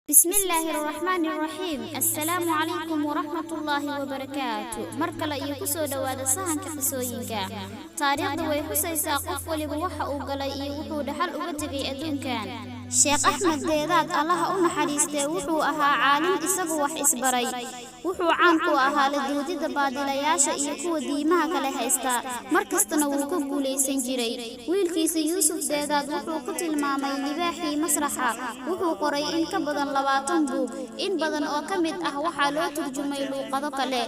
بسم الله الرحمن الرحيم. السلام عليكم ورحمة الله وبركاته. مركل يكسو دواد سهن كقصوينك تاريخ دوي حسيسا قف ولي بوحا وقلي وحود حل وجهي أدون كان شيخ أحمد ديداد الله أن حريسته وحو أها عالم إساقو وح إسبري وحو عانكو أها لدودي دبادلياشا إيكو ديمها كالهيستا مركزتنا وكو ليسن جري ويلكيس يوسف ديداد وحو قتل مامي لباحي مسرحا وحو قري إن كبدن لباتن بوك إن بدن أو كمد waxaa loo turjumay luuqado kale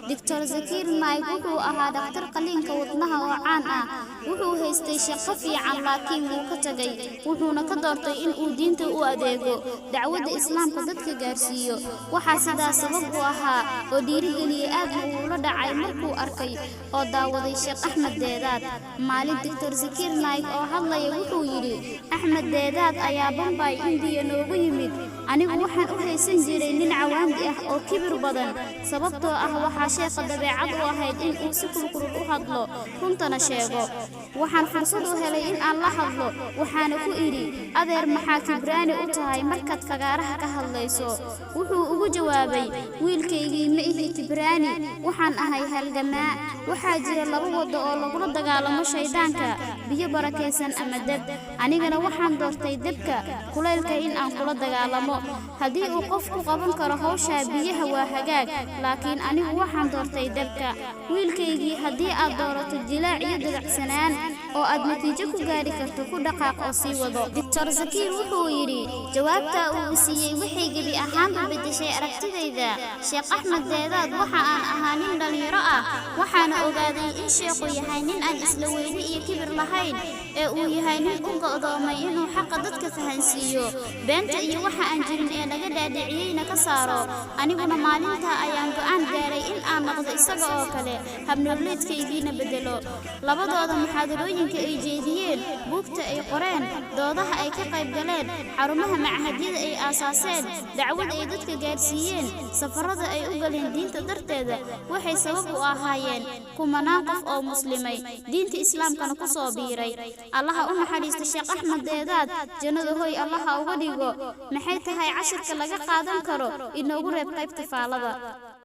Dr. Zakir Naik wuxuu ahaa dhakhtar qaliinka wadnaha oo caan ah wuxuu haystay shaqo fiican laakiin wuu ka tagay wuxuuna ka doortay in uu diinta u adeego dacwada islaamka dadka gaarsiiyo waxa sidaas sabab u ahaa oo dhiirigeliyay aad uu la dhacay markuu arkay oo daawaday Sheekh Ahmed Deedaad maalin Dr. Zakir Naik oo hadlaya wuxuu yiri Ahmed Deedaad ayaa Bombay India noogu yimid anigu waxaan u haysan jiray nin cawaandi ah oo kibir badan sababtoo ah waxa sheekha dabeecad u ahayd in uu si kulkul u hadlo runtana sheego waxaan fursad u helay in aan la hadlo waxaana ku iri adeer maxaa kibraani u tahay markaad fagaaraha ka hadlayso wuxuu ugu jawaabay wiilkaygii ma ihi kibraani waxaan ahay halgamaa waxaa jira laba wado oo lagu dagaalamo shaydaanka biyo barakeysan ama dab anigana waxaan doortay dabka kuleylka in aan kula dagaalamo hadii uu qofku qaban karo hawsha biyaha waa hagaag laakiin anigu waxaan doortay dabka wiilkaygii hadii aad doorato jilaac iyo dadacsanaan oo aad natiijo ku gaari karto ku dhaqaaq oo sii wado Dr. Zakir wuxuu yiri jawaabta uu siiyay waxay gabi ahaan bedeshay aragtidayda Sheekh Ahmed Deedaad waxa aan ahaa nin dhalinyaro ah waxaana ogaaday in sheekhu yahay nin aan isla weyni iyo kibir lahayn ee uu yahay nin u go'doomay inuu xaq dadka fahansiiyo beenta iyo waxa aan jirin ee laga dhaadhiciyayna ka saaro aniguna maalinta ayaan go'aan gaaray in aan noqdo isaga oo kale habnololeedkaygiina bedelo labadooda muxaadarooyinka ay jeediyeen buugta ay qoreen doodaha ay ka qayb galeen xarumaha macahadyada ay aasaaseen dacwada ay dadka gaarsiiyeen safarada ay u galeen diinta darteeda waxay sabab u ahaayeen kumanaan qof oo muslimay diinta islaamkana ku soo biiray allaha u naxariisto Sheekh Ahmed Deedaad jannada hooy allaha uga dhigo maxay tahay cashirka laga qaadan karo inoogu reeb qaybta faalada